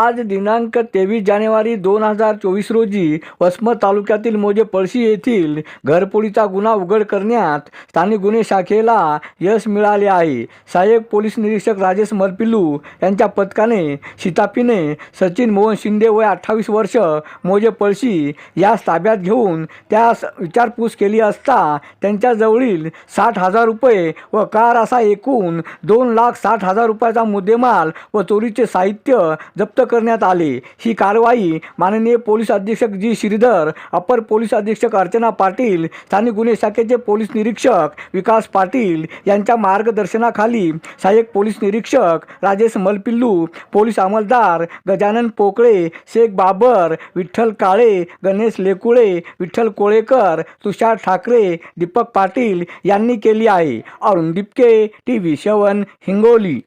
आज दिनांक 23 जानेवारी 2024 रोजी वसमत तालुक्यातील मोजे पळशी येथील घरफोडीचा गुन्हा उघड करण्यात स्थानिक गुन्हे शाखेला यश मिळाले आहे। सहाय्यक पोलीस निरीक्षक राजेश मलपिल्लू यांच्या पथकाने शिताफीने सचिन मोहन शिंदे वय 28 वर्ष मोजे पळशी यास ताब्यात घेऊन त्यास विचारपूस केली असता त्यांच्याजवळील 60,000 रुपये व कार असा एकूण 2,60,000 रुपयाचा मुद्देमाल व चोरीचे साहित्य जप्त करण्यात आले। ही कारवाई माननीय पोलीस अधीक्षक जी श्रीधर, अपर पोलीस अधीक्षक अर्चना पाटील, स्थानिक गुन्हे शाखेचे पोलीस निरीक्षक विकास पाटील यांच्या मार्गदर्शनाखाली सहाय्यक पोलीस निरीक्षक राजेश मलपिल्लू, पोलीस अंमलदार गजानन पोकळे, शेख बाबर, विठ्ठल काळे, गणेश लेकुळे, विठ्ठल कोळेकर, तुषार ठाकरे, दीपक पाटील यांनी केली आहे। अरुण दिपके, TV7 हिंगोली।